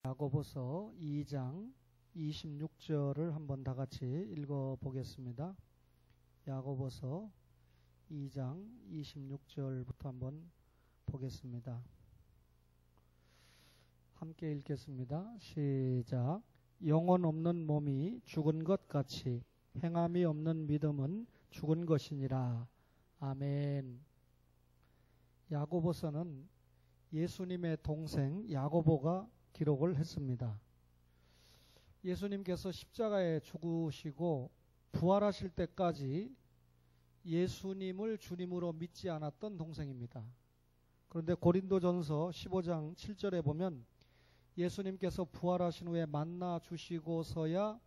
야고보서 2장 26절을 한번 다 같이 읽어보겠습니다. 야고보서 2장 26절부터 한번 보겠습니다. 함께 읽겠습니다. 시작. 영혼 없는 몸이 죽은 것 같이 행함이 없는 믿음은 죽은 것이니라. 아멘. 야고보서는 예수님의 동생 야고보가 기록을 했습니다. 예수님께서 십자가에 죽으시고 부활하실 때까지 예수님을 주님으로 믿지 않았던 동생입니다. 그런데 고린도전서 15장 7절에 보면 예수님께서 부활하신 후에 만나 주시고서야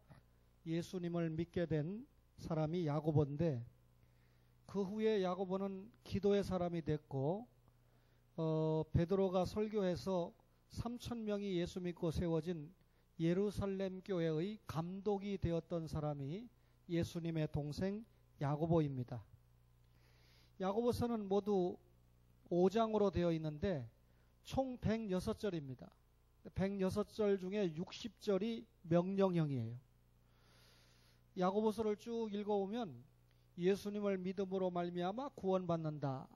예수님을 믿게 된 사람이 야고보인데, 그 후에 야고보는 기도의 사람이 됐고 베드로가 설교해서 3,000명이 예수 믿고 세워진 예루살렘 교회의 감독이 되었던 사람이 예수님의 동생 야고보입니다. 야고보서는 모두 5장으로 되어 있는데 총 106절입니다. 106절 중에 60절이 명령형이에요. 야고보서를 쭉 읽어오면 예수님을 믿음으로 말미암아 구원받는다,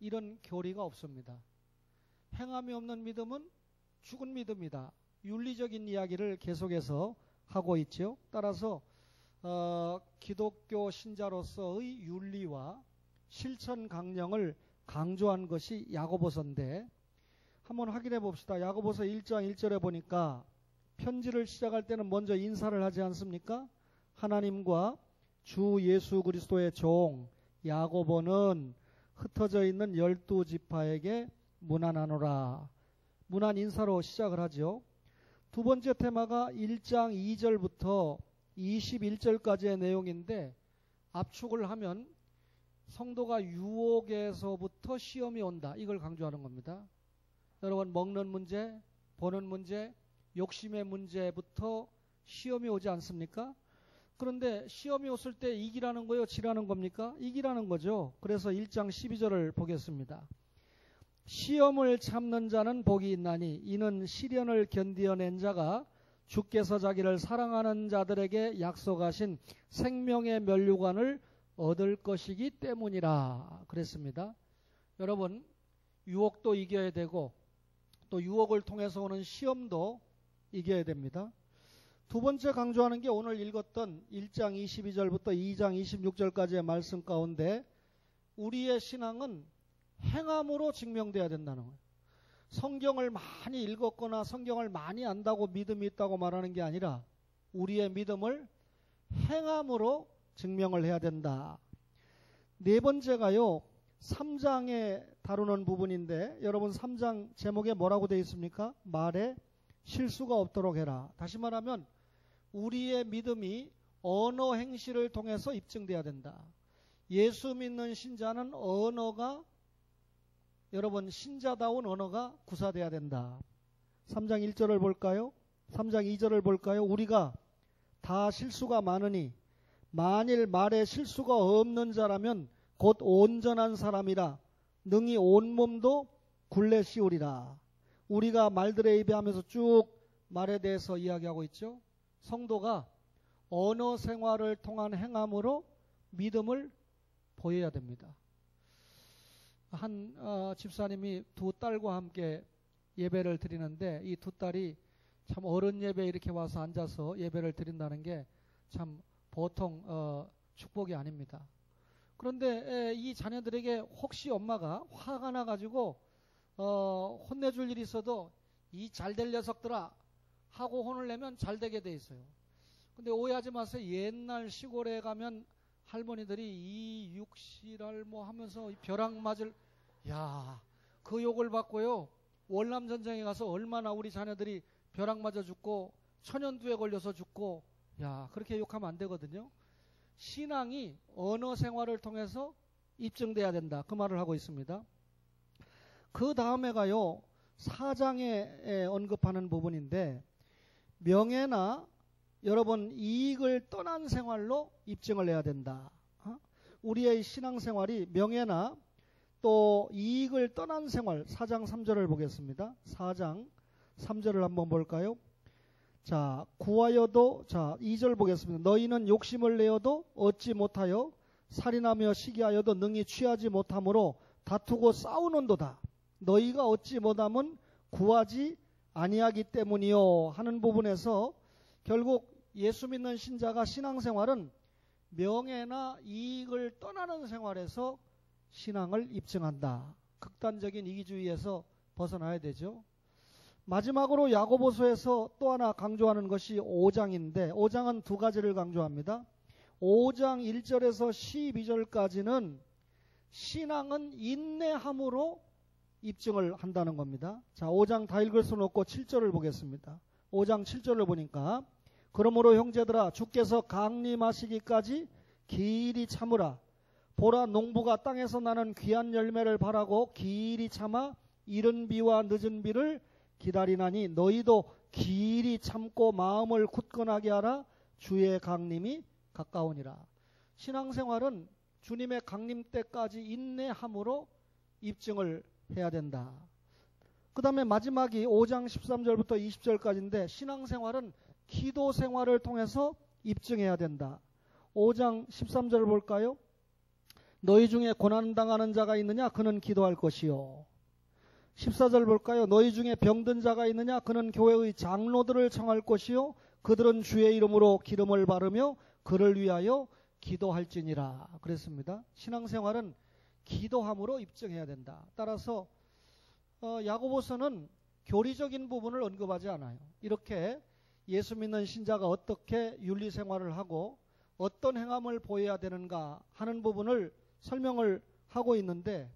이런 교리가 없습니다. 행함이 없는 믿음은 죽은 믿음이다, 윤리적인 이야기를 계속해서 하고 있죠. 따라서 기독교 신자로서의 윤리와 실천 강령을 강조한 것이 야고보서인데, 한번 확인해 봅시다. 야고보서 1장 1절에 보니까 편지를 시작할 때는 먼저 인사를 하지 않습니까? 하나님과 주 예수 그리스도의 종 야고보는 흩어져 있는 12지파에게 문안하노라. 문안 인사로 시작을 하죠. 두 번째 테마가 1장 2절부터 21절까지의 내용인데, 압축을 하면 성도가 유혹에서부터 시험이 온다, 이걸 강조하는 겁니다. 여러분, 먹는 문제, 보는 문제, 욕심의 문제부터 시험이 오지 않습니까? 그런데 시험이 왔을 때 이기라는 거예요, 지라는 겁니까? 이기라는 거죠. 그래서 1장 12절을 보겠습니다. 시험을 참는 자는 복이 있나니 이는 시련을 견디어낸 자가 주께서 자기를 사랑하는 자들에게 약속하신 생명의 면류관을 얻을 것이기 때문이라 그랬습니다. 여러분, 유혹도 이겨야 되고 또 유혹을 통해서 오는 시험도 이겨야 됩니다. 두 번째 강조하는 게 오늘 읽었던 1장 22절부터 2장 26절까지의 말씀 가운데 우리의 신앙은 행함으로 증명돼야 된다는 거예요. 성경을 많이 읽었거나 성경을 많이 안다고 믿음이 있다고 말하는 게 아니라 우리의 믿음을 행함으로 증명을 해야 된다. 네 번째가요, 3장에 다루는 부분인데, 여러분 3장 제목에 뭐라고 되어 있습니까? 말에 실수가 없도록 해라. 다시 말하면 우리의 믿음이 언어 행실을 통해서 입증돼야 된다. 예수 믿는 신자는 언어가, 여러분 신자다운 언어가 구사돼야 된다. 3장 1절을 볼까요? 3장 2절을 볼까요? 우리가 다 실수가 많으니 만일 말에 실수가 없는 자라면 곧 온전한 사람이라 능히 온몸도 굴레 씌우리라. 우리가 말들의 입에 하면서 쭉 말에 대해서 이야기하고 있죠. 성도가 언어 생활을 통한 행함으로 믿음을 보여야 됩니다. 한 집사님이 두 딸과 함께 예배를 드리는데, 이 두 딸이 참 어른 예배 이렇게 와서 앉아서 예배를 드린다는 게 참 보통 축복이 아닙니다. 그런데 이 자녀들에게 혹시 엄마가 화가 나가지고 혼내줄 일이 있어도 이 잘될 녀석들아 하고 혼을 내면 잘되게 돼 있어요. 근데 오해하지 마세요. 옛날 시골에 가면 할머니들이 이 육실할 뭐 하면서 벼락 맞을, 야, 그 욕을 받고요. 월남 전쟁에 가서 얼마나 우리 자녀들이 벼락 맞아 죽고 천연두에 걸려서 죽고, 야, 그렇게 욕하면 안 되거든요. 신앙이 언어 생활을 통해서 입증돼야 된다, 그 말을 하고 있습니다. 그 다음에가요, 4장에 언급하는 부분인데, 명예나 여러분 이익을 떠난 생활로 입증을 해야 된다. 우리의 신앙생활이 명예나 또 이익을 떠난 생활, 4장 3절을 보겠습니다. 4장 3절을 한번 볼까요? 자, 구하여도, 자, 2절 보겠습니다. 너희는 욕심을 내어도 얻지 못하여 살인하며 시기하여도 능히 취하지 못하므로 다투고 싸우는도다. 너희가 얻지 못함은 구하지 아니하기 때문이요 하는 부분에서 결국 예수 믿는 신자가 신앙생활은 명예나 이익을 떠나는 생활에서 신앙을 입증한다. 극단적인 이기주의에서 벗어나야 되죠. 마지막으로 야고보서에서 또 하나 강조하는 것이 5장인데 5장은 두 가지를 강조합니다. 5장 1절에서 12절까지는 신앙은 인내함으로 입증을 한다는 겁니다. 자, 5장 다 읽을 수는 없고 7절을 보겠습니다. 5장 7절을 보니까 그러므로 형제들아 주께서 강림하시기까지 길이 참으라. 보라 농부가 땅에서 나는 귀한 열매를 바라고 길이 참아 이른 비와 늦은 비를 기다리나니 너희도 길이 참고 마음을 굳건하게 하라. 주의 강림이 가까우니라. 신앙생활은 주님의 강림 때까지 인내함으로 입증을 해야 된다. 그 다음에 마지막이 5장 13절부터 20절까지인데 신앙생활은 기도 생활을 통해서 입증해야 된다. 5장 13절 볼까요? 너희 중에 고난당하는 자가 있느냐? 그는 기도할 것이요. 14절 볼까요? 너희 중에 병든 자가 있느냐? 그는 교회의 장로들을 청할 것이요. 그들은 주의 이름으로 기름을 바르며 그를 위하여 기도할지니라. 그랬습니다. 신앙생활은 기도함으로 입증해야 된다. 따라서 야고보서는 교리적인 부분을 언급하지 않아요. 이렇게 예수 믿는 신자가 어떻게 윤리생활을 하고 어떤 행함을 보여야 되는가 하는 부분을 설명을 하고 있는데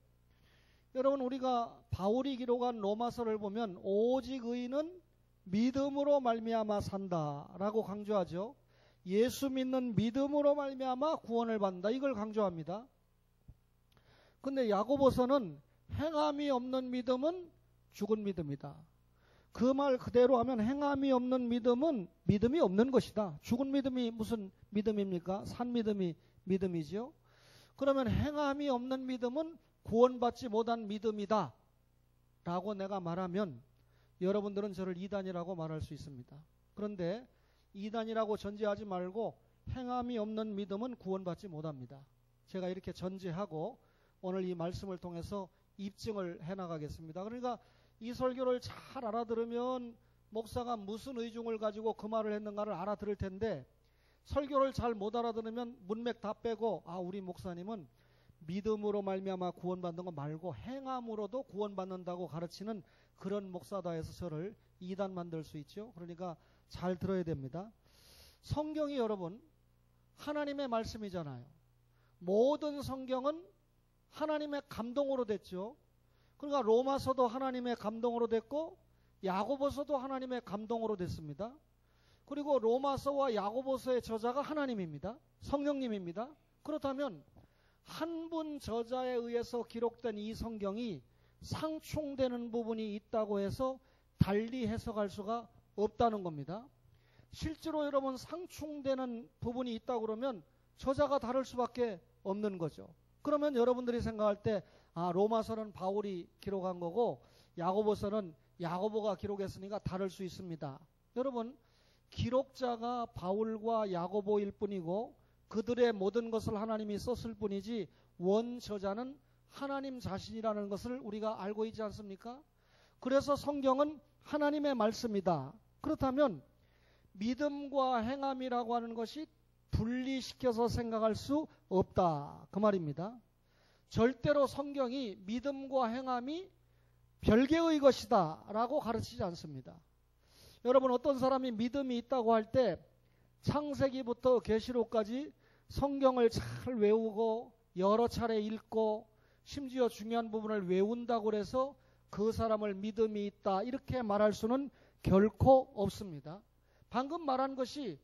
여러분 우리가 바울이 기록한 로마서를 보면 오직 의인은 믿음으로 말미암아 산다라고 강조하죠. 예수 믿는 믿음으로 말미암아 구원을 받는다. 이걸 강조합니다. 근데 야고보서는 행함이 없는 믿음은 죽은 믿음이다. 그 말 그대로 하면 행함이 없는 믿음은 믿음이 없는 것이다. 죽은 믿음이 무슨 믿음입니까? 산 믿음이 믿음이지요. 그러면 행함이 없는 믿음은 구원받지 못한 믿음이다 라고 내가 말하면 여러분들은 저를 이단이라고 말할 수 있습니다. 그런데 이단이라고 전제하지 말고 행함이 없는 믿음은 구원받지 못합니다. 제가 이렇게 전제하고 오늘 이 말씀을 통해서 입증을 해나가겠습니다. 그러니까 이 설교를 잘 알아들으면 목사가 무슨 의중을 가지고 그 말을 했는가를 알아들을 텐데 설교를 잘 못 알아들으면 문맥 다 빼고 우리 목사님은 믿음으로 말미암아 구원받는 거 말고 행함으로도 구원받는다고 가르치는 그런 목사다 해서 저를 이단 만들 수 있죠. 그러니까 잘 들어야 됩니다. 성경이 여러분 하나님의 말씀이잖아요. 모든 성경은 하나님의 감동으로 됐죠. 그러니까 로마서도 하나님의 감동으로 됐고 야고보서도 하나님의 감동으로 됐습니다. 그리고 로마서와 야고보서의 저자가 하나님입니다. 성령님입니다. 그렇다면 한 분 저자에 의해서 기록된 이 성경이 상충되는 부분이 있다고 해서 달리 해석할 수가 없다는 겁니다. 실제로 여러분 상충되는 부분이 있다고 그러면 저자가 다를 수밖에 없는 거죠. 그러면 여러분들이 생각할 때 로마서는 바울이 기록한 거고 야고보서는 야고보가 기록했으니까 다를 수 있습니다. 여러분 기록자가 바울과 야고보일 뿐이고 그들의 모든 것을 하나님이 썼을 뿐이지 원저자는 하나님 자신이라는 것을 우리가 알고 있지 않습니까? 그래서 성경은 하나님의 말씀이다. 그렇다면 믿음과 행함이라고 하는 것이 분리시켜서 생각할 수 없다. 그 말입니다. 절대로 성경이 믿음과 행함이 별개의 것이다 라고 가르치지 않습니다. 여러분 어떤 사람이 믿음이 있다고 할 때 창세기부터 계시록까지 성경을 잘 외우고 여러 차례 읽고 심지어 중요한 부분을 외운다고 해서 그 사람을 믿음이 있다 이렇게 말할 수는 결코 없습니다. 방금 말한 것이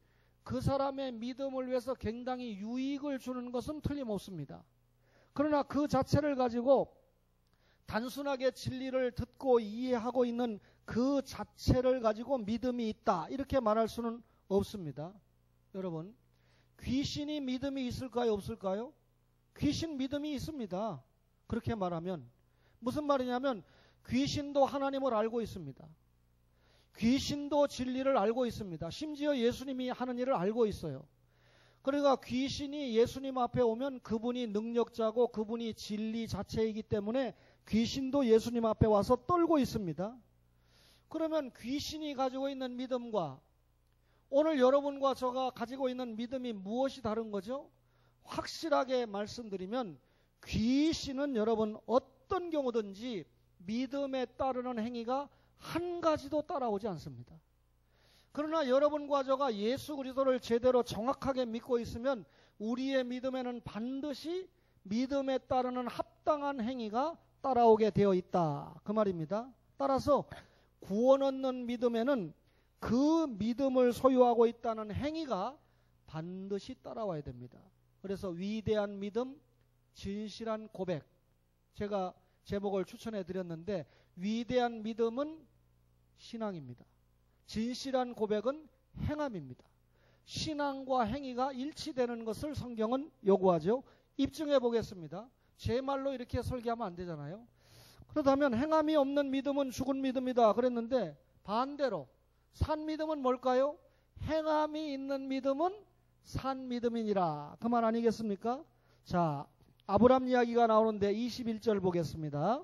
그 사람의 믿음을 위해서 굉장히 유익을 주는 것은 틀림없습니다. 그러나 그 자체를 가지고 단순하게 진리를 듣고 이해하고 있는 그 자체를 가지고 믿음이 있다 이렇게 말할 수는 없습니다. 여러분 귀신이 믿음이 있을까요 없을까요? 귀신 믿음이 있습니다. 그렇게 말하면 무슨 말이냐면 귀신도 하나님을 알고 있습니다. 귀신도 진리를 알고 있습니다. 심지어 예수님이 하는 일을 알고 있어요. 그러니까 귀신이 예수님 앞에 오면 그분이 능력자고 그분이 진리 자체이기 때문에 귀신도 예수님 앞에 와서 떨고 있습니다. 그러면 귀신이 가지고 있는 믿음과 오늘 여러분과 저가 가지고 있는 믿음이 무엇이 다른 거죠? 확실하게 말씀드리면 귀신은 여러분 어떤 경우든지 믿음에 따르는 행위가 한 가지도 따라오지 않습니다. 그러나 여러분과 저가 예수 그리스도를 제대로 정확하게 믿고 있으면 우리의 믿음에는 반드시 믿음에 따르는 합당한 행위가 따라오게 되어 있다. 그 말입니다. 따라서 구원 얻는 믿음에는 그 믿음을 소유하고 있다는 행위가 반드시 따라와야 됩니다. 그래서 위대한 믿음, 진실한 고백. 제가 제목을 추천해 드렸는데 위대한 믿음은 신앙입니다. 진실한 고백은 행함입니다. 신앙과 행위가 일치되는 것을 성경은 요구하죠. 입증해 보겠습니다. 제 말로 이렇게 설계하면 안 되잖아요. 그렇다면 행함이 없는 믿음은 죽은 믿음이다 그랬는데 반대로 산 믿음은 뭘까요? 행함이 있는 믿음은 산 믿음이니라. 그 말 아니겠습니까? 자, 아브람 이야기가 나오는데 21절 보겠습니다.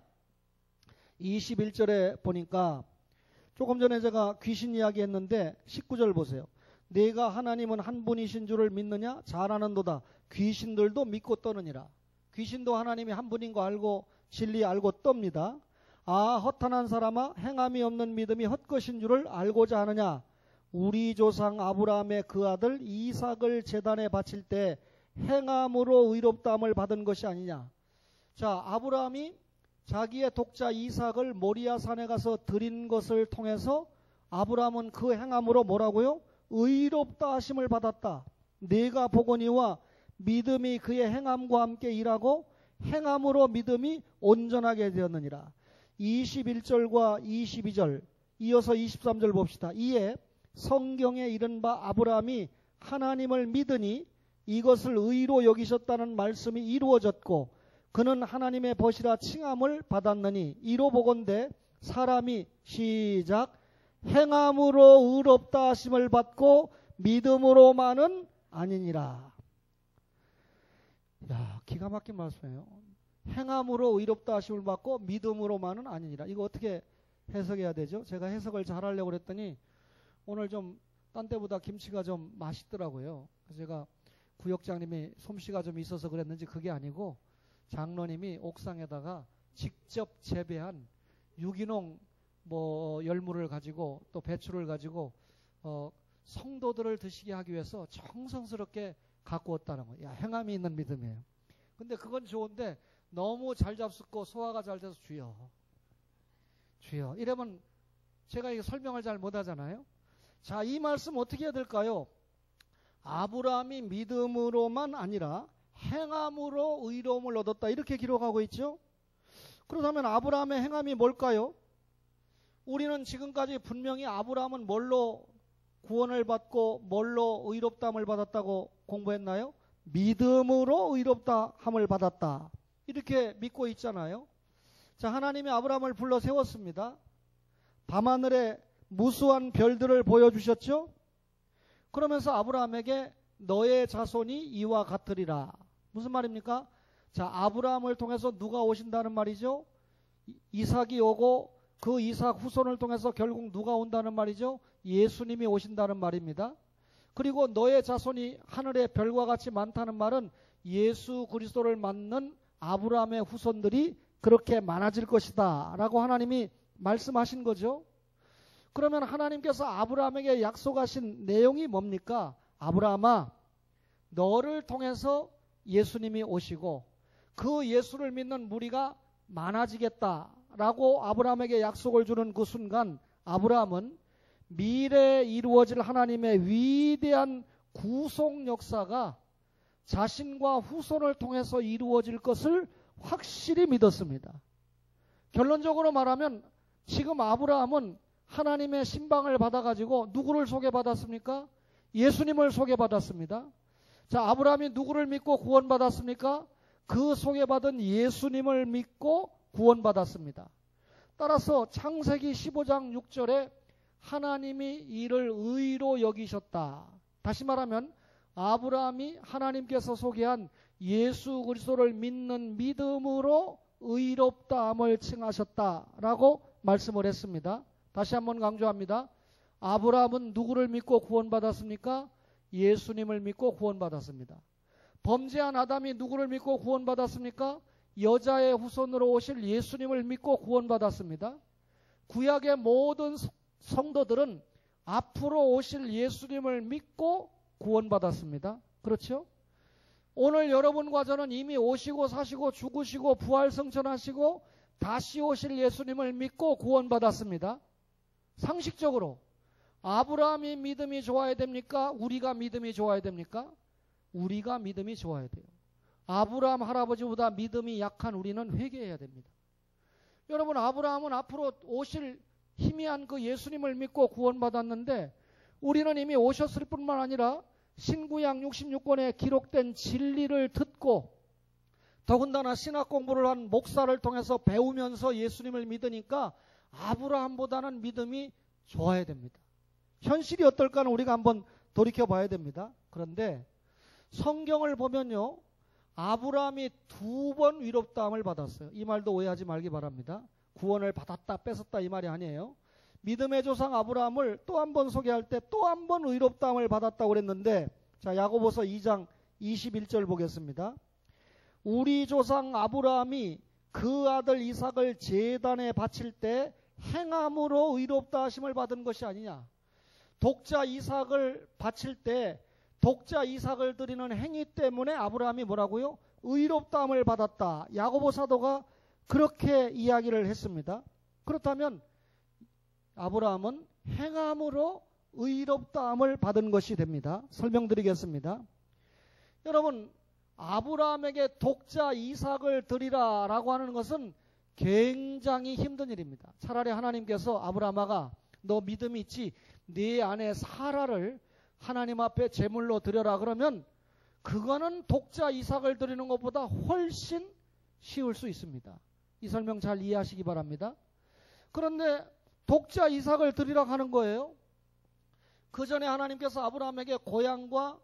21절에 보니까 조금 전에 제가 귀신 이야기했는데 19절 보세요. 내가 하나님은 한 분이신 줄을 믿느냐? 잘 아는도다. 귀신들도 믿고 떠느니라. 귀신도 하나님이 한 분인 거 알고 진리 알고 떱니다. 아, 허탄한 사람아, 행함이 없는 믿음이 헛것인 줄을 알고자 하느냐? 우리 조상 아브라함의 그 아들 이삭을 제단에 바칠 때 행함으로 의롭다함을 받은 것이 아니냐? 자, 아브라함이 자기의 독자 이삭을 모리아 산에 가서 드린 것을 통해서 아브라함은 그 행함으로 뭐라고요? 의롭다 하심을 받았다. 내가 보거니와 믿음이 그의 행함과 함께 일하고 행함으로 믿음이 온전하게 되었느니라. 21절과 22절 이어서 23절 봅시다. 이에 성경에 이른 바 아브라함이 하나님을 믿으니 이것을 의로 여기셨다는 말씀이 이루어졌고 그는 하나님의 벗이라 칭함을 받았느니 이로 보건대 사람이 시작 행함으로 의롭다 하심을 받고 믿음으로만은 아니니라. 야, 기가 막힌 말씀이에요. 행함으로 의롭다 하심을 받고 믿음으로만은 아니니라. 이거 어떻게 해석해야 되죠? 제가 해석을 잘 하려고 그랬더니 오늘 좀 딴 때보다 김치가 좀 맛있더라고요. 그래서 제가 구역장님이 솜씨가 좀 있어서 그랬는지 그게 아니고 장로님이 옥상에다가 직접 재배한 유기농 열무를 가지고 또 배추를 가지고 성도들을 드시게 하기 위해서 정성스럽게 갖고 왔다는 거예요. 야, 행함이 있는 믿음이에요. 근데 그건 좋은데 너무 잘 잡숫고 소화가 잘 돼서 주여 이러면 제가 이거 설명을 잘 못하잖아요. 자, 이 말씀 어떻게 해야 될까요? 아브라함이 믿음으로만 아니라 행함으로 의로움을 얻었다 이렇게 기록하고 있죠. 그렇다면 아브라함의 행함이 뭘까요? 우리는 지금까지 분명히 아브라함은 뭘로 구원을 받고 뭘로 의롭다함을 받았다고 공부했나요? 믿음으로 의롭다함을 받았다 이렇게 믿고 있잖아요. 자, 하나님이 아브라함을 불러 세웠습니다. 밤하늘에 무수한 별들을 보여주셨죠. 그러면서 아브라함에게 너의 자손이 이와 같으리라. 무슨 말입니까? 자, 아브라함을 통해서 누가 오신다는 말이죠? 이삭이 오고 그 이삭 후손을 통해서 결국 누가 온다는 말이죠? 예수님이 오신다는 말입니다. 그리고 너의 자손이 하늘의 별과 같이 많다는 말은 예수 그리스도를 맞는 아브라함의 후손들이 그렇게 많아질 것이다 라고 하나님이 말씀하신 거죠. 그러면 하나님께서 아브라함에게 약속하신 내용이 뭡니까? 아브라함아, 너를 통해서 예수님이 오시고 그 예수를 믿는 무리가 많아지겠다라고 아브라함에게 약속을 주는 그 순간 아브라함은 미래에 이루어질 하나님의 위대한 구속 역사가 자신과 후손을 통해서 이루어질 것을 확실히 믿었습니다. 결론적으로 말하면 지금 아브라함은 하나님의 신방을 받아가지고 누구를 소개받았습니까? 예수님을 소개받았습니다. 자, 아브라함이 누구를 믿고 구원받았습니까? 그 소개받은 예수님을 믿고 구원받았습니다. 따라서 창세기 15장 6절에 하나님이 이를 의로 여기셨다. 다시 말하면 아브라함이 하나님께서 소개한 예수 그리스도를 믿는 믿음으로 의롭다함을 칭하셨다라고 말씀을 했습니다. 다시 한번 강조합니다. 아브라함은 누구를 믿고 구원받았습니까? 예수님을 믿고 구원받았습니다. 범죄한 아담이 누구를 믿고 구원받았습니까? 여자의 후손으로 오실 예수님을 믿고 구원받았습니다. 구약의 모든 성도들은 앞으로 오실 예수님을 믿고 구원받았습니다. 그렇죠? 오늘 여러분과 저는 이미 오시고 사시고 죽으시고 부활승천하시고 다시 오실 예수님을 믿고 구원받았습니다. 상식적으로 아브라함이 믿음이 좋아야 됩니까? 우리가 믿음이 좋아야 됩니까? 우리가 믿음이 좋아야 돼요. 아브라함 할아버지보다 믿음이 약한 우리는 회개해야 됩니다. 여러분, 아브라함은 앞으로 오실 희미한 그 예수님을 믿고 구원받았는데 우리는 이미 오셨을 뿐만 아니라 신구약 66권에 기록된 진리를 듣고 더군다나 신학 공부를 한 목사를 통해서 배우면서 예수님을 믿으니까 아브라함보다는 믿음이 좋아야 됩니다. 현실이 어떨까는 우리가 한번 돌이켜 봐야 됩니다. 그런데 성경을 보면요, 아브라함이 2번 위롭다함을 받았어요. 이 말도 오해하지 말기 바랍니다. 구원을 받았다 뺏었다 이 말이 아니에요. 믿음의 조상 아브라함을 또 한 번 소개할 때 또 한 번 의롭다함을 받았다고 그랬는데, 자, 야고보서 2장 21절 보겠습니다. 우리 조상 아브라함이 그 아들 이삭을 제단에 바칠 때 행함으로 의롭다 하심을 받은 것이 아니냐. 독자 이삭을 바칠 때 독자 이삭을 드리는 행위 때문에 아브라함이 뭐라고요? 의롭다함을 받았다. 야고보 사도가 그렇게 이야기를 했습니다. 그렇다면 아브라함은 행함으로 의롭다함을 받은 것이 됩니다. 설명드리겠습니다. 여러분, 아브라함에게 독자 이삭을 드리라 라고 하는 것은 굉장히 힘든 일입니다. 차라리 하나님께서 아브라함아, 너 믿음이 있지? 네 아내 사라를 하나님 앞에 제물로 드려라 그러면 그거는 독자 이삭을 드리는 것보다 훨씬 쉬울 수 있습니다. 이 설명 잘 이해하시기 바랍니다. 그런데 독자 이삭을 드리라고 하는 거예요. 그 전에 하나님께서 아브라함에게 고향과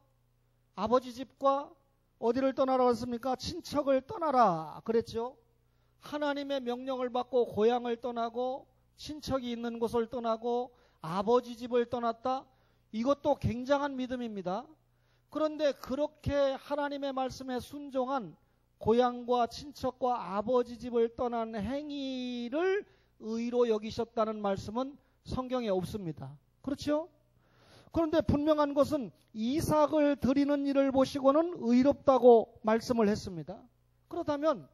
아버지 집과 어디를 떠나라고 했습니까? 친척을 떠나라 그랬죠. 하나님의 명령을 받고 고향을 떠나고 친척이 있는 곳을 떠나고 아버지 집을 떠났다. 이것도 굉장한 믿음입니다. 그런데 그렇게 하나님의 말씀에 순종한 고향과 친척과 아버지 집을 떠난 행위를 의로 여기셨다는 말씀은 성경에 없습니다. 그렇죠? 그런데 분명한 것은 이삭을 드리는 일을 보시고는 의롭다고 말씀을 했습니다. 그렇다면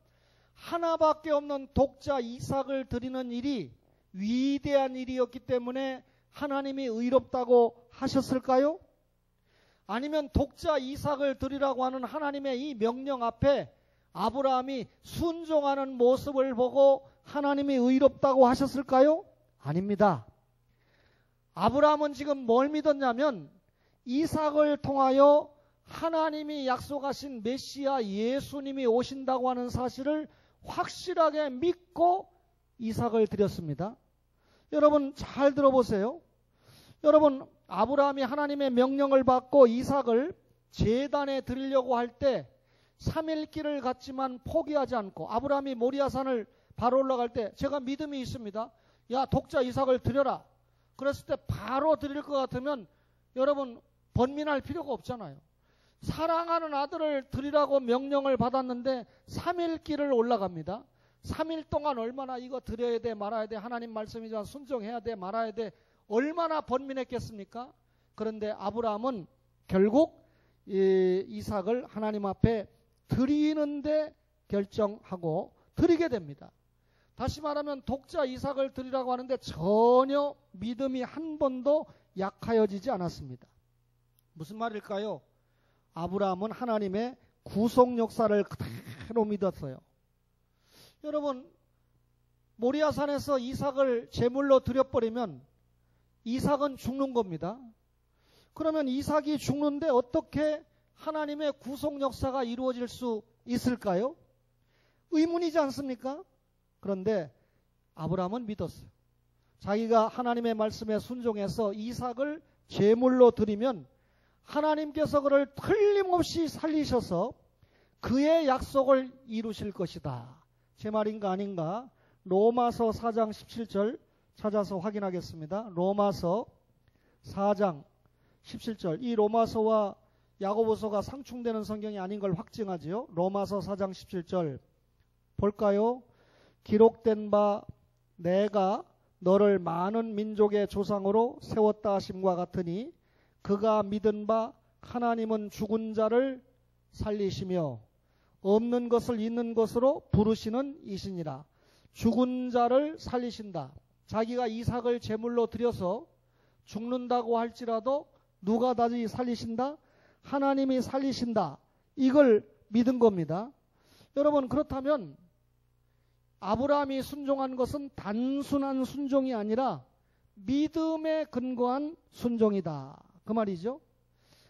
하나밖에 없는 독자 이삭을 드리는 일이 위대한 일이었기 때문에 하나님이 의롭다고 하셨을까요? 아니면 독자 이삭을 드리라고 하는 하나님의 이 명령 앞에 아브라함이 순종하는 모습을 보고 하나님이 의롭다고 하셨을까요? 아닙니다. 아브라함은 지금 뭘 믿었냐면 이삭을 통하여 하나님이 약속하신 메시아 예수님이 오신다고 하는 사실을 확실하게 믿고 이삭을 드렸습니다. 여러분 잘 들어보세요. 여러분, 아브라함이 하나님의 명령을 받고 이삭을 제단에 드리려고 할 때 3일 길을 갔지만 포기하지 않고, 아브라함이 모리아산을 바로 올라갈 때 제가 믿음이 있습니다. 야, 독자 이삭을 드려라. 그랬을 때 바로 드릴 것 같으면 여러분 번민할 필요가 없잖아요. 사랑하는 아들을 드리라고 명령을 받았는데 3일 길을 올라갑니다. 3일 동안 얼마나 이거 드려야 돼 말아야 돼, 하나님 말씀이지만 순종해야 돼 말아야 돼, 얼마나 번민했겠습니까? 그런데 아브라함은 결국 이삭을 하나님 앞에 드리는데 결정하고 드리게 됩니다. 다시 말하면 독자 이삭을 드리라고 하는데 전혀 믿음이 한 번도 약하여지지 않았습니다. 무슨 말일까요? 아브라함은 하나님의 구속 역사를 그대로 믿었어요. 여러분, 모리아산에서 이삭을 제물로 드려버리면 이삭은 죽는 겁니다. 그러면 이삭이 죽는데 어떻게 하나님의 구속 역사가 이루어질 수 있을까요? 의문이지 않습니까? 그런데 아브라함은 믿었어요. 자기가 하나님의 말씀에 순종해서 이삭을 제물로 드리면 하나님께서 그를 틀림없이 살리셔서 그의 약속을 이루실 것이다. 제 말인가 아닌가? 로마서 4장 17절 찾아서 확인하겠습니다. 로마서 4장 17절. 이 로마서와 야고보서가 상충되는 성경이 아닌 걸 확증하지요. 로마서 4장 17절 볼까요? 기록된 바 내가 너를 많은 민족의 조상으로 세웠다 하심과 같으니 그가 믿은 바 하나님은 죽은 자를 살리시며 없는 것을 있는 것으로 부르시는 이시니라. 죽은 자를 살리신다. 자기가 이삭을 제물로 드려서 죽는다고 할지라도 누가 다시 살리신다? 하나님이 살리신다. 이걸 믿은 겁니다. 여러분, 그렇다면 아브라함이 순종한 것은 단순한 순종이 아니라 믿음에 근거한 순종이다. 그 말이죠.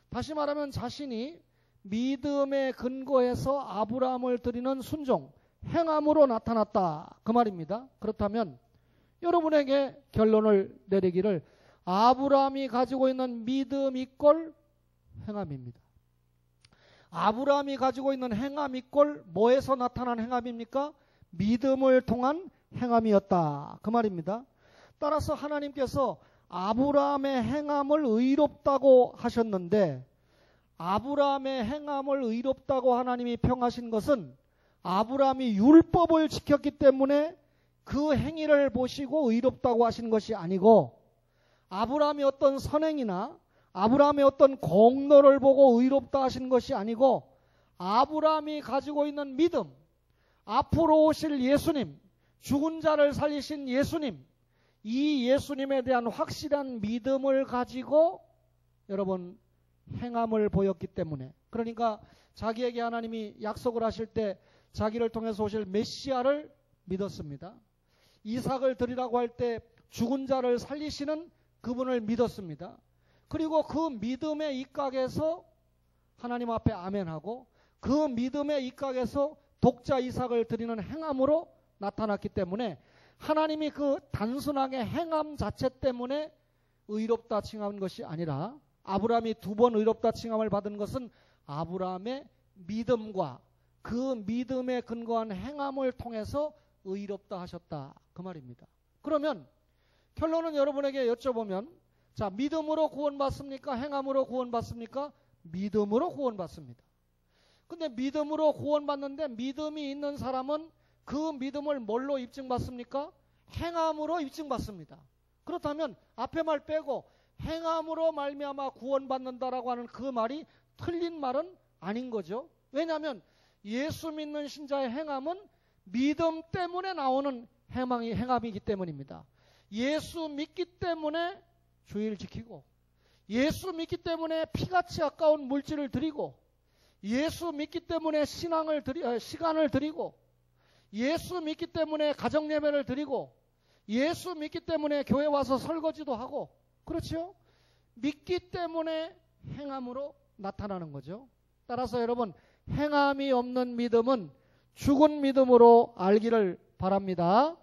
다시 말하면 자신이 믿음에 근거해서 아브라함을 드리는 순종, 행함으로 나타났다. 그 말입니다. 그렇다면 여러분에게 결론을 내리기를 아브라함이 가지고 있는 믿음 이꼴 행함입니다. 아브라함이 가지고 있는 행함 이꼴 뭐에서 나타난 행함입니까? 믿음을 통한 행함이었다. 그 말입니다. 따라서 하나님께서 아브라함의 행함을 의롭다고 하셨는데 아브라함의 행함을 의롭다고 하나님이 평하신 것은 아브라함이 율법을 지켰기 때문에 그 행위를 보시고 의롭다고 하신 것이 아니고 아브라함이 어떤 선행이나 아브라함의 어떤 공로를 보고 의롭다 하신 것이 아니고 아브라함이 가지고 있는 믿음, 앞으로 오실 예수님, 죽은 자를 살리신 예수님, 이 예수님에 대한 확실한 믿음을 가지고 여러분 행함을 보였기 때문에, 그러니까 자기에게 하나님이 약속을 하실 때 자기를 통해서 오실 메시아를 믿었습니다. 이삭을 드리라고 할 때 죽은 자를 살리시는 그분을 믿었습니다. 그리고 그 믿음의 입각에서 하나님 앞에 아멘하고 그 믿음의 입각에서 독자 이삭을 드리는 행함으로 나타났기 때문에 하나님이 그 단순하게 행함 자체 때문에 의롭다 칭한 것이 아니라 아브라함이 2번 의롭다 칭함을 받은 것은 아브라함의 믿음과 그 믿음에 근거한 행함을 통해서 의롭다 하셨다. 그 말입니다. 그러면 결론은 여러분에게 여쭤보면 자, 믿음으로 구원받습니까? 행함으로 구원받습니까? 믿음으로 구원받습니다. 근데 믿음으로 구원받는데 믿음이 있는 사람은 그 믿음을 뭘로 입증받습니까? 행함으로 입증받습니다. 그렇다면 앞에 말 빼고 행함으로 말미암아 구원받는다라고 하는 그 말이 틀린 말은 아닌 거죠. 왜냐하면 예수 믿는 신자의 행함은 믿음 때문에 나오는 행함이기 때문입니다. 예수 믿기 때문에 주의를 지키고 예수 믿기 때문에 피같이 아까운 물질을 드리고 예수 믿기 때문에 시간을 드리고 예수 믿기 때문에 가정예배를 드리고 예수 믿기 때문에 교회 와서 설거지도 하고 그렇죠? 믿기 때문에 행함으로 나타나는 거죠. 따라서 여러분 행함이 없는 믿음은 죽은 믿음으로 알기를 바랍니다.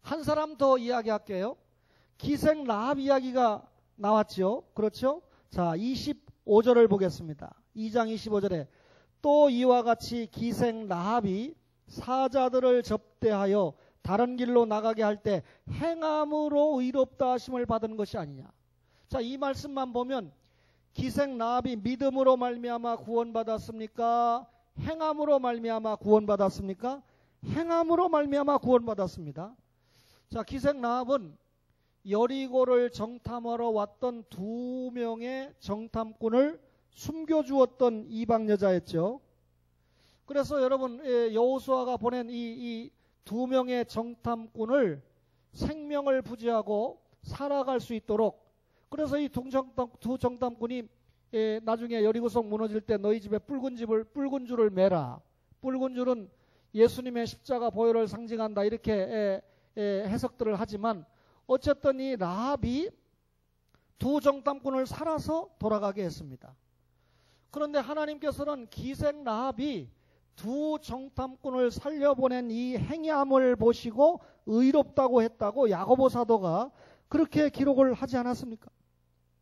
한 사람 더 이야기할게요. 기생 라합 이야기가 나왔죠. 그렇죠? 자, 25절을 보겠습니다. 2장 25절에 또 이와 같이 기생 라합이 사자들을 접대하여 다른 길로 나가게 할 때 행함으로 의롭다 하심을 받은 것이 아니냐. 자, 이 말씀만 보면 기생 라합이 믿음으로 말미암아 구원받았습니까? 행함으로 말미암아 구원받았습니까? 행함으로 말미암아 구원받았습니다. 자, 기생 라합은 여리고를 정탐하러 왔던 2명의 정탐꾼을 숨겨주었던 이방 여자였죠. 그래서 여러분 여호수아가 보낸 이 2명의 정탐꾼을 생명을 부지하고 살아갈 수 있도록 그래서 이 두 정탐꾼이 나중에 여리고성 무너질 때 너희 집에 붉은 줄을 매라. 붉은 줄은 예수님의 십자가 보혈을 상징한다 이렇게 해석들을 하지만 어쨌든 이 라합이 2 정탐꾼을 살아서 돌아가게 했습니다. 그런데 하나님께서는 기생 라합이 두 정탐꾼을 살려보낸 이 행함을 보시고 의롭다고 했다고 야고보 사도가 그렇게 기록을 하지 않았습니까?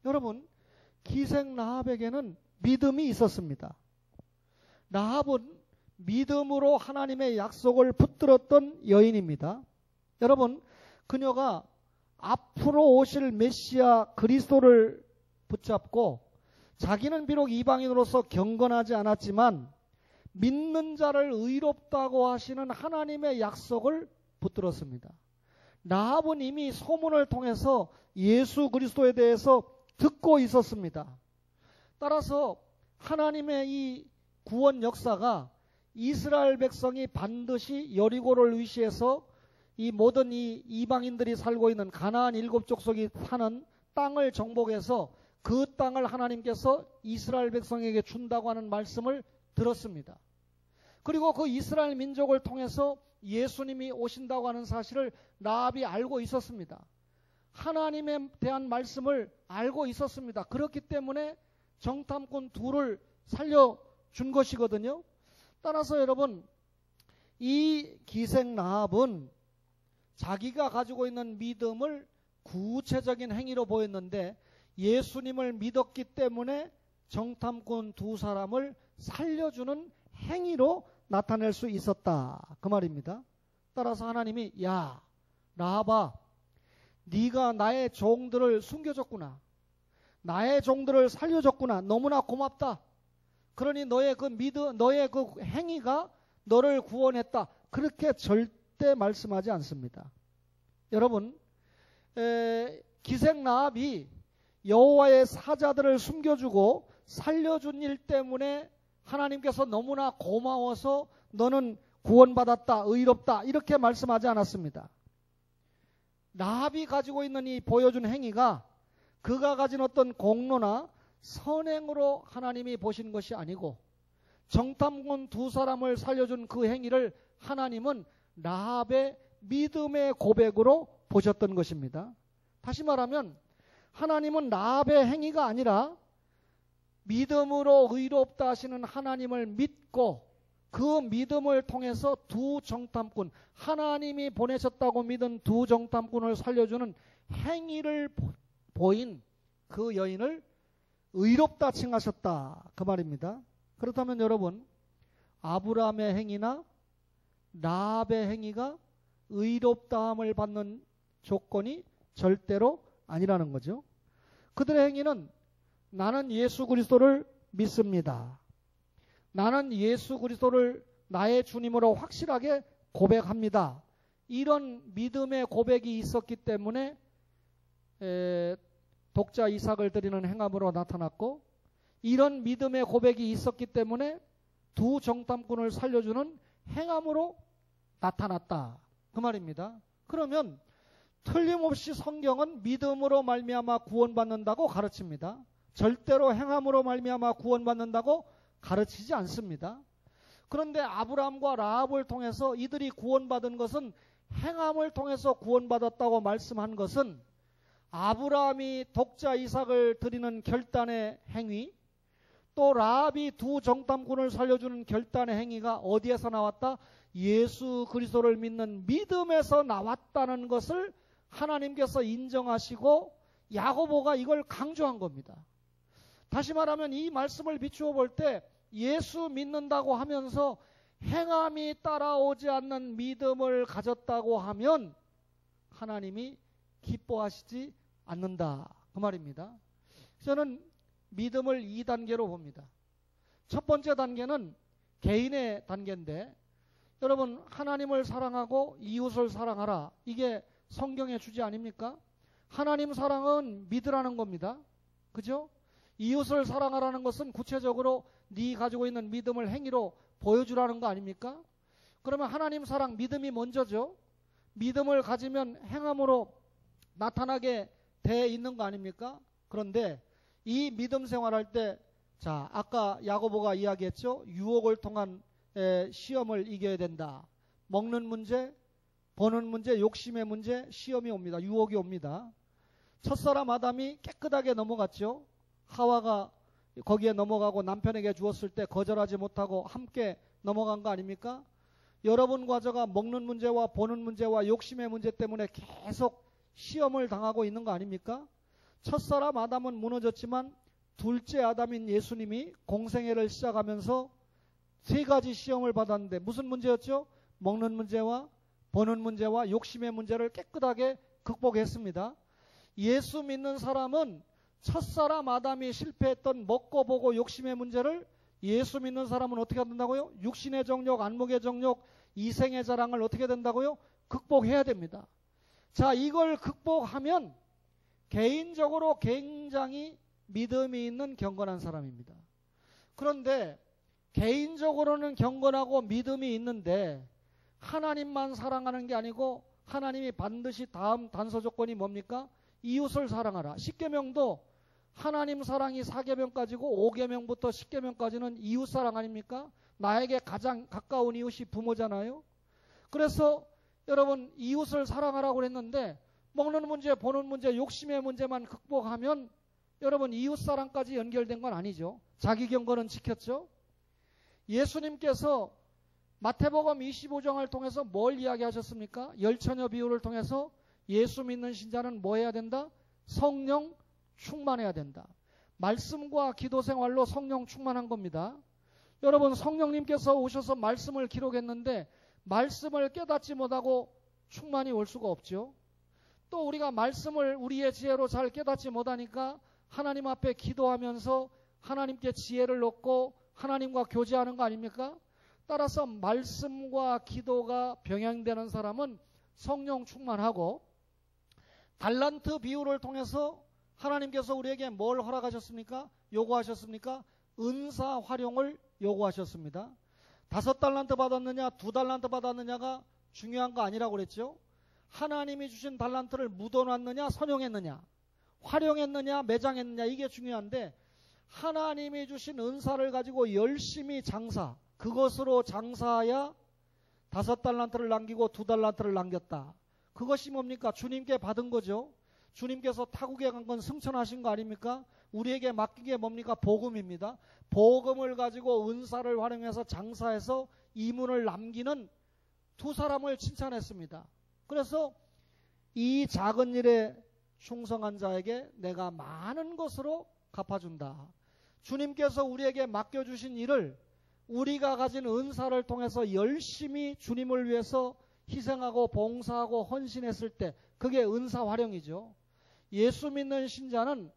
여러분, 기생 라합에게는 믿음이 있었습니다. 라합은 믿음으로 하나님의 약속을 붙들었던 여인입니다. 여러분, 그녀가 앞으로 오실 메시아 그리스도를 붙잡고 자기는 비록 이방인으로서 경건하지 않았지만 믿는 자를 의롭다고 하시는 하나님의 약속을 붙들었습니다. 라합은 이미 소문을 통해서 예수 그리스도에 대해서 듣고 있었습니다. 따라서 하나님의 이 구원 역사가 이스라엘 백성이 반드시 여리고를 위시해서 이 모든 이 이방인들이 살고 있는 가나안 7족속이 사는 땅을 정복해서 그 땅을 하나님께서 이스라엘 백성에게 준다고 하는 말씀을 들었습니다. 그리고 그 이스라엘 민족을 통해서 예수님이 오신다고 하는 사실을 라합이 알고 있었습니다. 하나님에 대한 말씀을 알고 있었습니다. 그렇기 때문에 정탐꾼 둘을 살려준 것이거든요. 따라서 여러분, 이 기생 라합은 자기가 가지고 있는 믿음을 구체적인 행위로 보였는데 예수님을 믿었기 때문에 정탐꾼 두 사람을 살려주는 행위로 나타낼 수 있었다, 그 말입니다. 따라서 하나님이 야 라합아, 네가 나의 종들을 숨겨줬구나, 나의 종들을 살려줬구나, 너무나 고맙다. 그러니 너의 그 너의 그 행위가 너를 구원했다, 그렇게 절대 말씀하지 않습니다. 여러분, 기생 라합이 여호와의 사자들을 숨겨주고 살려준 일 때문에 하나님께서 너무나 고마워서 너는 구원받았다, 의롭다, 이렇게 말씀하지 않았습니다. 라합이 가지고 있는 이 보여준 행위가 그가 가진 어떤 공로나 선행으로 하나님이 보신 것이 아니고 정탐꾼 두 사람을 살려준 그 행위를 하나님은 라합의 믿음의 고백으로 보셨던 것입니다. 다시 말하면 하나님은 라합의 행위가 아니라 믿음으로 의롭다 하시는 하나님을 믿고 그 믿음을 통해서 두 정탐꾼, 하나님이 보내셨다고 믿은 두 정탐꾼을 살려주는 행위를 보인 그 여인을 의롭다 칭하셨다, 그 말입니다. 그렇다면 여러분, 아브라함의 행위나 라합의 행위가 의롭다함을 받는 조건이 절대로 아니라는 거죠. 그들의 행위는 나는 예수 그리스도를 믿습니다, 나는 예수 그리스도를 나의 주님으로 확실하게 고백합니다, 이런 믿음의 고백이 있었기 때문에 독자 이삭을 드리는 행함으로 나타났고, 이런 믿음의 고백이 있었기 때문에 두 정탐꾼을 살려주는 행함으로 나타났다, 그 말입니다. 그러면 틀림없이 성경은 믿음으로 말미암아 구원받는다고 가르칩니다. 절대로 행함으로 말미암아 구원받는다고 가르치지 않습니다. 그런데 아브라함과 라합을 통해서 이들이 구원받은 것은 행함을 통해서 구원받았다고 말씀한 것은 아브라함이 독자 이삭을 드리는 결단의 행위, 또 라합이 두 정탐꾼을 살려주는 결단의 행위가 어디에서 나왔다? 예수 그리스도를 믿는 믿음에서 나왔다는 것을 하나님께서 인정하시고 야고보가 이걸 강조한 겁니다. 다시 말하면 이 말씀을 비추어 볼 때 예수 믿는다고 하면서 행함이 따라오지 않는 믿음을 가졌다고 하면 하나님이 기뻐하시지 않는다, 그 말입니다. 저는 믿음을 2단계로 봅니다. 첫 번째 단계는 개인의 단계인데, 여러분, 하나님을 사랑하고 이웃을 사랑하라, 이게 성경의 주제 아닙니까? 하나님 사랑은 믿으라는 겁니다. 그죠? 이웃을 사랑하라는 것은 구체적으로 네 가지고 있는 믿음을 행위로 보여주라는 거 아닙니까? 그러면 하나님 사랑, 믿음이 먼저죠. 믿음을 가지면 행함으로 나타나게 돼 있는 거 아닙니까? 그런데 이 믿음 생활할 때, 자, 아까 야고보가 이야기했죠. 유혹을 통한 시험을 이겨야 된다. 먹는 문제, 버는 문제, 욕심의 문제, 시험이 옵니다. 유혹이 옵니다. 첫사람 아담이 깨끗하게 넘어갔죠. 하와가 거기에 넘어가고 남편에게 주었을 때 거절하지 못하고 함께 넘어간 거 아닙니까? 여러분과 저가 먹는 문제와 보는 문제와 욕심의 문제 때문에 계속 시험을 당하고 있는 거 아닙니까? 첫사람 아담은 무너졌지만 둘째 아담인 예수님이 공생애를 시작하면서 세 가지 시험을 받았는데 무슨 문제였죠? 먹는 문제와 보는 문제와 욕심의 문제를 깨끗하게 극복했습니다. 예수 믿는 사람은 첫사람 아담이 실패했던 먹고 보고 욕심의 문제를 예수 믿는 사람은 어떻게 된다고요? 육신의 정욕, 안목의 정욕, 이생의 자랑을 어떻게 된다고요? 극복해야 됩니다. 자, 이걸 극복하면 개인적으로 굉장히 믿음이 있는 경건한 사람입니다. 그런데 개인적으로는 경건하고 믿음이 있는데 하나님만 사랑하는 게 아니고 하나님이 반드시 다음 단서 조건이 뭡니까? 이웃을 사랑하라. 10계명도 하나님 사랑이 4계명까지고 5계명부터 10계명까지는 이웃 사랑 아닙니까? 나에게 가장 가까운 이웃이 부모잖아요. 그래서 여러분 이웃을 사랑하라고 그랬는데 먹는 문제, 보는 문제, 욕심의 문제만 극복하면 여러분 이웃 사랑까지 연결된 건 아니죠. 자기 경건은 지켰죠. 예수님께서 마태복음 25장을 통해서 뭘 이야기하셨습니까? 열처녀 비유를 통해서 예수 믿는 신자는 뭐 해야 된다? 성령 충만해야 된다. 말씀과 기도 생활로 성령 충만한 겁니다. 여러분 성령님께서 오셔서 말씀을 기록했는데 말씀을 깨닫지 못하고 충만이 올 수가 없죠. 또 우리가 말씀을 우리의 지혜로 잘 깨닫지 못하니까 하나님 앞에 기도하면서 하나님께 지혜를 얻고 하나님과 교제하는 거 아닙니까? 따라서 말씀과 기도가 병행되는 사람은 성령 충만하고 달란트 비유를 통해서 하나님께서 우리에게 뭘 허락하셨습니까? 요구하셨습니까? 은사 활용을 요구하셨습니다. 5달란트 받았느냐 2달란트 받았느냐가 중요한 거 아니라고 그랬죠. 하나님이 주신 달란트를 묻어놨느냐 선용했느냐 활용했느냐 매장했느냐 이게 중요한데 하나님이 주신 은사를 가지고 열심히 장사 그것으로 장사해야 5달란트를 남기고 2달란트를 남겼다. 그것이 뭡니까? 주님께 받은 거죠. 주님께서 타국에 간 건 승천하신 거 아닙니까? 우리에게 맡긴 게 뭡니까? 복음입니다. 복음을 가지고 은사를 활용해서 장사해서 이문을 남기는 두 사람을 칭찬했습니다. 그래서 이 작은 일에 충성한 자에게 내가 많은 것으로 갚아준다. 주님께서 우리에게 맡겨주신 일을 우리가 가진 은사를 통해서 열심히 주님을 위해서 희생하고 봉사하고 헌신했을 때 그게 은사 활용이죠. 예수 믿는 신자는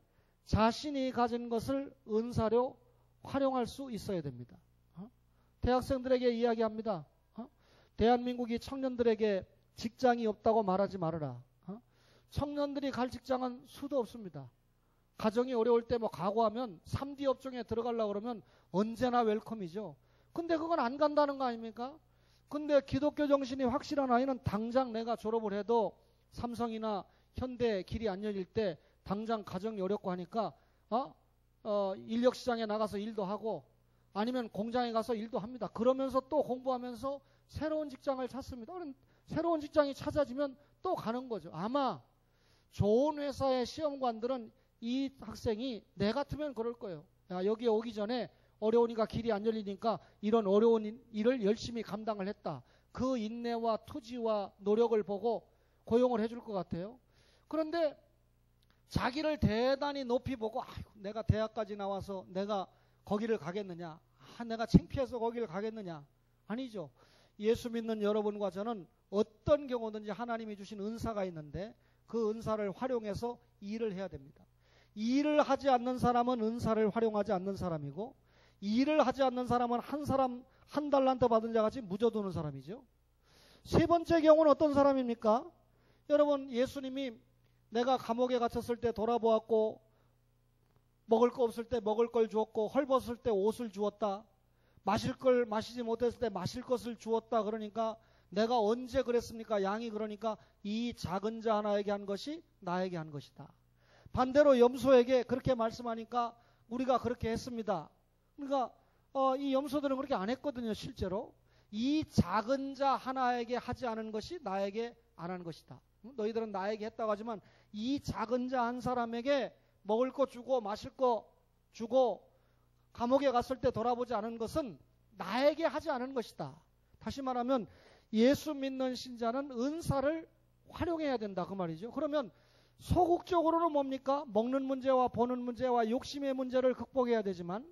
자신이 가진 것을 은사로 활용할 수 있어야 됩니다. 대학생들에게 이야기합니다. 대한민국이 청년들에게 직장이 없다고 말하지 말아라. 청년들이 갈 직장은 수도 없습니다. 가정이 어려울 때 뭐 각오하면 3D 업종에 들어가려고 그러면 언제나 웰컴이죠. 근데 그건 안 간다는 거 아닙니까? 근데 기독교 정신이 확실한 아이는 당장 내가 졸업을 해도 삼성이나 현대 길이 안 열릴 때 당장 가정이 어렵고 하니까 인력시장에 나가서 일도 하고 아니면 공장에 가서 일도 합니다. 그러면서 또 공부하면서 새로운 직장을 찾습니다. 새로운 직장이 찾아지면 또 가는 거죠. 아마 좋은 회사의 시험관들은 이 학생이 내 같으면 그럴 거예요. 야, 여기에 오기 전에 어려우니까 길이 안 열리니까 이런 어려운 일을 열심히 감당을 했다. 그 인내와 투지와 노력을 보고 고용을 해줄 것 같아요. 그런데 자기를 대단히 높이 보고 내가 대학까지 나와서 내가 거기를 가겠느냐? 내가 창피해서 거기를 가겠느냐? 아니죠. 예수 믿는 여러분과 저는 어떤 경우든지 하나님이 주신 은사가 있는데 그 은사를 활용해서 일을 해야 됩니다. 일을 하지 않는 사람은 은사를 활용하지 않는 사람이고 일을 하지 않는 사람은 한 달란트 받은 자같이 묻어두는 사람이죠. 세 번째 경우는 어떤 사람입니까? 여러분 예수님이 내가 감옥에 갇혔을 때 돌아보았고 먹을 거 없을 때 먹을 걸 주었고 헐벗을 때 옷을 주었다. 마실 걸 마시지 못했을 때 마실 것을 주었다. 그러니까 내가 언제 그랬습니까? 양이 그러니까 이 작은 자 하나에게 한 것이 나에게 한 것이다. 반대로 염소에게 그렇게 말씀하니까 우리가 그렇게 했습니다. 그러니까 이 염소들은 그렇게 안 했거든요. 실제로 이 작은 자 하나에게 하지 않은 것이 나에게 안 한 것이다. 너희들은 나에게 했다고 하지만 이 작은 자 한 사람에게 먹을 거 주고 마실 거 주고 감옥에 갔을 때 돌아보지 않은 것은 나에게 하지 않은 것이다. 다시 말하면 예수 믿는 신자는 은사를 활용해야 된다 그 말이죠. 그러면 소극적으로는 뭡니까? 먹는 문제와 보는 문제와 욕심의 문제를 극복해야 되지만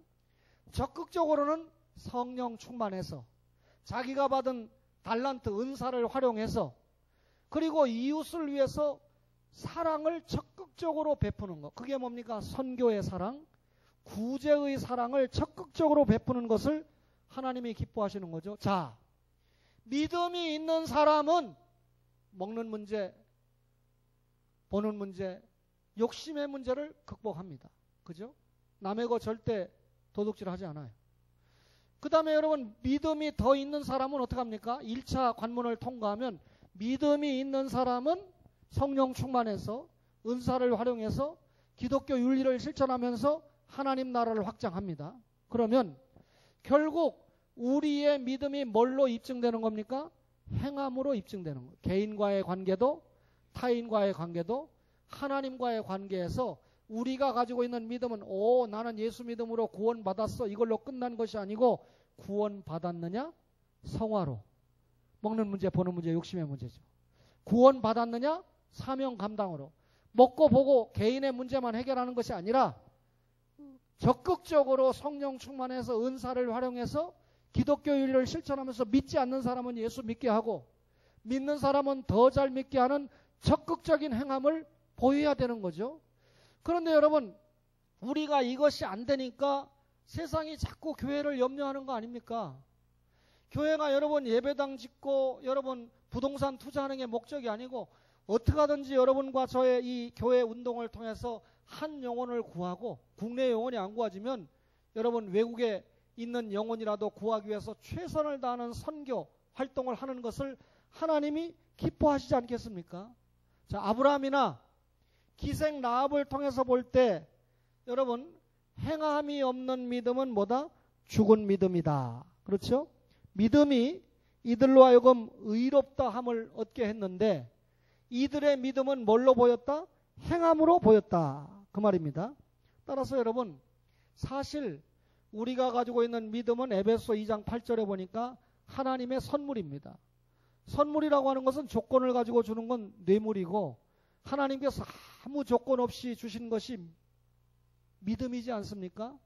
적극적으로는 성령 충만해서 자기가 받은 달란트 은사를 활용해서 그리고 이웃을 위해서 사랑을 적극적으로 베푸는 것. 그게 뭡니까? 선교의 사랑, 구제의 사랑을 적극적으로 베푸는 것을 하나님이 기뻐하시는 거죠. 자, 믿음이 있는 사람은 먹는 문제, 보는 문제, 욕심의 문제를 극복합니다. 그죠? 남의 거 절대 도둑질하지 않아요. 그 다음에 여러분 믿음이 더 있는 사람은 어떻게 합니까? 1차 관문을 통과하면 믿음이 있는 사람은 성령 충만해서 은사를 활용해서 기독교 윤리를 실천하면서 하나님 나라를 확장합니다. 그러면 결국 우리의 믿음이 뭘로 입증되는 겁니까? 행함으로 입증되는 거예요. 개인과의 관계도 타인과의 관계도 하나님과의 관계에서 우리가 가지고 있는 믿음은 나는 예수 믿음으로 구원받았어 이걸로 끝난 것이 아니고 구원받았느냐? 성화로. 먹는 문제 보는 문제 욕심의 문제죠. 구원받았느냐? 사명 감당으로. 먹고 보고 개인의 문제만 해결하는 것이 아니라 적극적으로 성령 충만해서 은사를 활용해서 기독교 윤리를 실천하면서 믿지 않는 사람은 예수 믿게 하고 믿는 사람은 더 잘 믿게 하는 적극적인 행함을 보여야 되는 거죠. 그런데 여러분 우리가 이것이 안 되니까 세상이 자꾸 교회를 염려하는 거 아닙니까? 교회가 여러분 예배당 짓고 여러분 부동산 투자하는 게 목적이 아니고 어떻게 하든지 여러분과 저의 이 교회 운동을 통해서 한 영혼을 구하고 국내 영혼이 안 구하지면 여러분 외국에 있는 영혼이라도 구하기 위해서 최선을 다하는 선교 활동을 하는 것을 하나님이 기뻐하시지 않겠습니까? 자, 아브라함이나 기생 라합을 통해서 볼 때 여러분 행함이 없는 믿음은 뭐다? 죽은 믿음이다. 그렇죠? 믿음이 이들로 하여금 의롭다 함을 얻게 했는데 이들의 믿음은 뭘로 보였다? 행함으로 보였다. 그 말입니다. 따라서 여러분 사실 우리가 가지고 있는 믿음은 에베소 2장 8절에 보니까 하나님의 선물입니다. 선물이라고 하는 것은 조건을 가지고 주는 건 뇌물이고 하나님께서 아무 조건 없이 주신 것이 믿음이지 않습니까?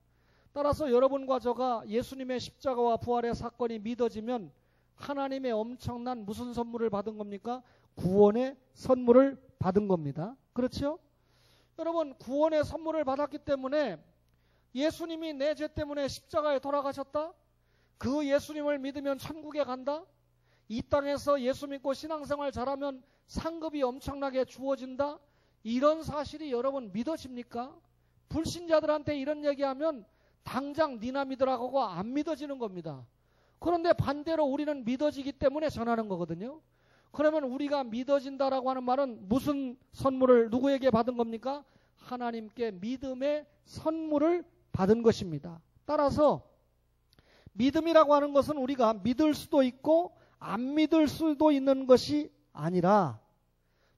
따라서 여러분과 저가 예수님의 십자가와 부활의 사건이 믿어지면 하나님의 엄청난 무슨 선물을 받은 겁니까? 구원의 선물을 받은 겁니다. 그렇죠? 여러분 구원의 선물을 받았기 때문에 예수님이 내 죄 때문에 십자가에 돌아가셨다? 그 예수님을 믿으면 천국에 간다? 이 땅에서 예수 믿고 신앙생활 잘하면 상급이 엄청나게 주어진다? 이런 사실이 여러분 믿어집니까? 불신자들한테 이런 얘기하면 당장 니나 믿으라고 하고 안 믿어지는 겁니다. 그런데 반대로 우리는 믿어지기 때문에 전하는 거거든요. 그러면 우리가 믿어진다라고 하는 말은 무슨 선물을 누구에게 받은 겁니까? 하나님께 믿음의 선물을 받은 것입니다. 따라서 믿음이라고 하는 것은 우리가 믿을 수도 있고 안 믿을 수도 있는 것이 아니라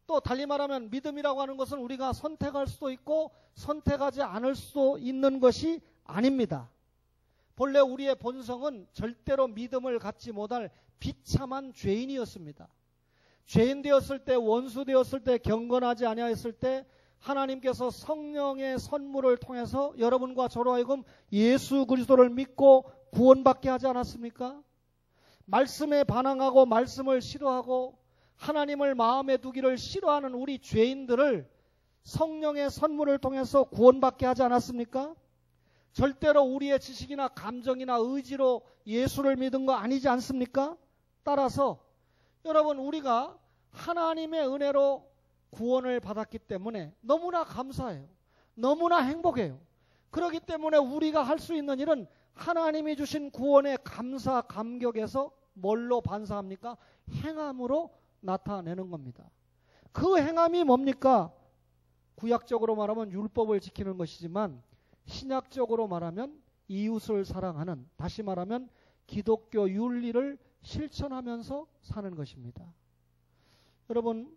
또 달리 말하면 믿음이라고 하는 것은 우리가 선택할 수도 있고 선택하지 않을 수도 있는 것이 아닙니다. 본래 우리의 본성은 절대로 믿음을 갖지 못할 비참한 죄인이었습니다. 죄인 되었을 때 원수 되었을 때 경건하지 아니하였을 때 하나님께서 성령의 선물을 통해서 여러분과 저로 하여금 예수 그리스도를 믿고 구원받게 하지 않았습니까? 말씀에 반항하고 말씀을 싫어하고 하나님을 마음에 두기를 싫어하는 우리 죄인들을 성령의 선물을 통해서 구원받게 하지 않았습니까? 절대로 우리의 지식이나 감정이나 의지로 예수를 믿은 거 아니지 않습니까? 따라서 여러분 우리가 하나님의 은혜로 구원을 받았기 때문에 너무나 감사해요. 너무나 행복해요. 그렇기 때문에 우리가 할 수 있는 일은 하나님이 주신 구원의 감사 감격에서 뭘로 반사합니까? 행함으로 나타내는 겁니다. 그 행함이 뭡니까? 구약적으로 말하면 율법을 지키는 것이지만 신약적으로 말하면 이웃을 사랑하는, 다시 말하면 기독교 윤리를 실천하면서 사는 것입니다. 여러분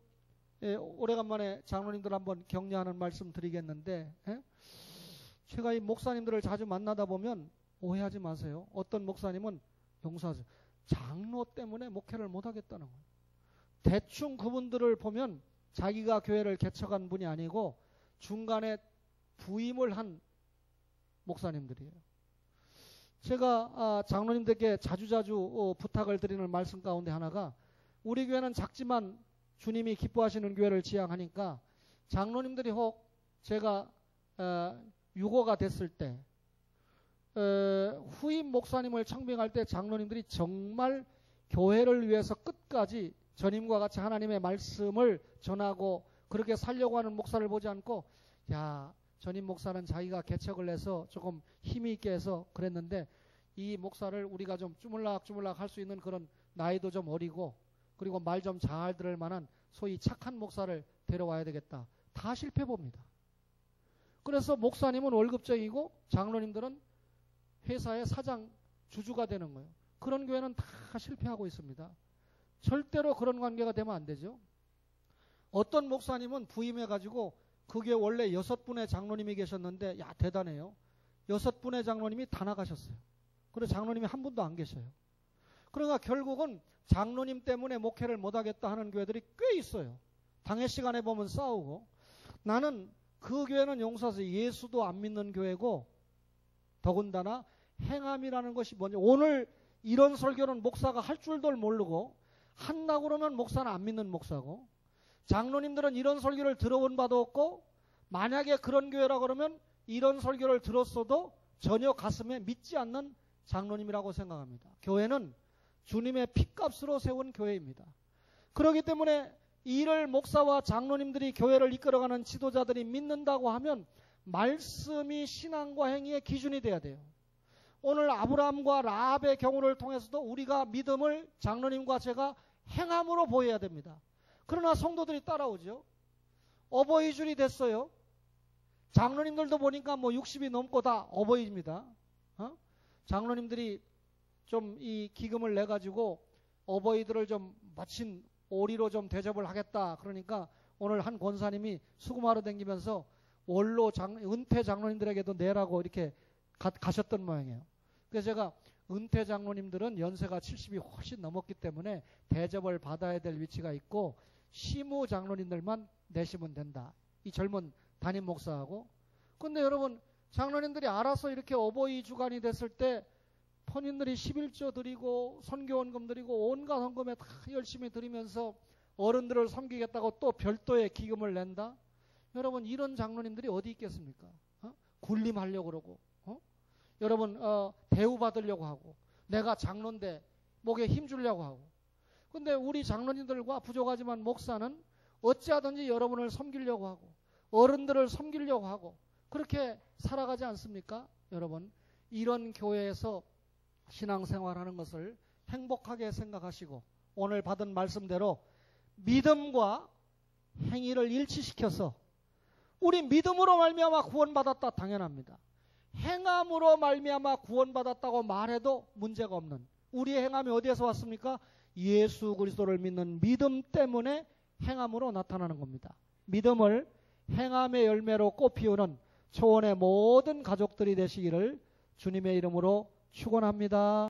오래간만에 장로님들 한번 격려하는 말씀 드리겠는데 제가 이 목사님들을 자주 만나다 보면 오해하지 마세요. 어떤 목사님은 용서하세요. 장로 때문에 목회를 못하겠다는 거예요. 대충 그분들을 보면 자기가 교회를 개척한 분이 아니고 중간에 부임을 한 목사님들이에요. 제가 장로님들께 자주자주 부탁을 드리는 말씀 가운데 하나가, 우리 교회는 작지만 주님이 기뻐하시는 교회를 지향하니까 장로님들이 혹 제가 유고가 됐을 때 후임 목사님을 청빙할 때 장로님들이 정말 교회를 위해서 끝까지 전임과 같이 하나님의 말씀을 전하고 그렇게 살려고 하는 목사를 보지 않고, 야, 전임 목사는 자기가 개척을 해서 조금 힘이 있게 해서 그랬는데 이 목사를 우리가 좀 주물락주물락 할 수 있는 그런 나이도 좀 어리고 그리고 말 좀 잘 들을 만한 소위 착한 목사를 데려와야 되겠다. 다 실패 봅니다. 그래서 목사님은 월급쟁이고 장로님들은 회사의 사장 주주가 되는 거예요. 그런 교회는 다 실패하고 있습니다. 절대로 그런 관계가 되면 안 되죠. 어떤 목사님은 부임해가지고 그게 원래 6분의 장로님이 계셨는데, 야, 대단해요. 6분의 장로님이 다 나가셨어요. 그래서 장로님이 한 분도 안 계셔요. 그러니까 결국은 장로님 때문에 목회를 못하겠다 하는 교회들이 꽤 있어요. 당회 시간에 보면 싸우고. 나는 그 교회는 용서해서 예수도 안 믿는 교회고, 더군다나 행함이라는 것이 뭔지, 오늘 이런 설교는 목사가 할 줄도 모르고 한다고 그러면 목사는 안 믿는 목사고, 장로님들은 이런 설교를 들어본 바도 없고, 만약에 그런 교회라고 그러면 이런 설교를 들었어도 전혀 가슴에 믿지 않는 장로님이라고 생각합니다. 교회는 주님의 핏값으로 세운 교회입니다. 그렇기 때문에 이를 목사와 장로님들이 교회를 이끌어가는 지도자들이 믿는다고 하면 말씀이 신앙과 행위의 기준이 돼야 돼요. 오늘 아브라함과 라합의 경우를 통해서도 우리가 믿음을 장로님과 제가 행함으로 보여야 됩니다. 그러나 성도들이 따라오죠. 어버이줄이 됐어요. 장로님들도 보니까 뭐 60이 넘고 다 어버이입니다. 장로님들이 좀 이 기금을 내가지고 어버이들을 좀 마친 오리로 좀 대접을 하겠다. 그러니까 오늘 한 권사님이 수금하러 다니면서 원로 은퇴 장로님들에게도 내라고 이렇게 가셨던 모양이에요. 그래서 제가 은퇴 장로님들은 연세가 70이 훨씬 넘었기 때문에 대접을 받아야 될 위치가 있고 시무 장로님들만 내시면 된다. 이 젊은 담임 목사하고. 근데 여러분, 장로님들이 알아서 이렇게 어버이 주간이 됐을 때 본인들이 11조 드리고 선교원금 드리고 온갖 헌금에 다 열심히 드리면서 어른들을 섬기겠다고 또 별도의 기금을 낸다? 여러분, 이런 장로님들이 어디 있겠습니까? 군림하려고 그러고, 여러분 대우받으려고 하고, 내가 장로인데 목에 힘주려고 하고. 근데 우리 장로님들과 부족하지만 목사는 어찌하든지 여러분을 섬기려고 하고 어른들을 섬기려고 하고 그렇게 살아가지 않습니까? 여러분, 이런 교회에서 신앙생활하는 것을 행복하게 생각하시고 오늘 받은 말씀대로 믿음과 행위를 일치시켜서, 우리 믿음으로 말미암아 구원받았다 당연합니다. 행함으로 말미암아 구원받았다고 말해도 문제가 없는, 우리의 행함이 어디에서 왔습니까? 예수 그리스도를 믿는 믿음 때문에 행함으로 나타나는 겁니다. 믿음을 행함의 열매로 꽃피우는 초원의 모든 가족들이 되시기를 주님의 이름으로 축원합니다.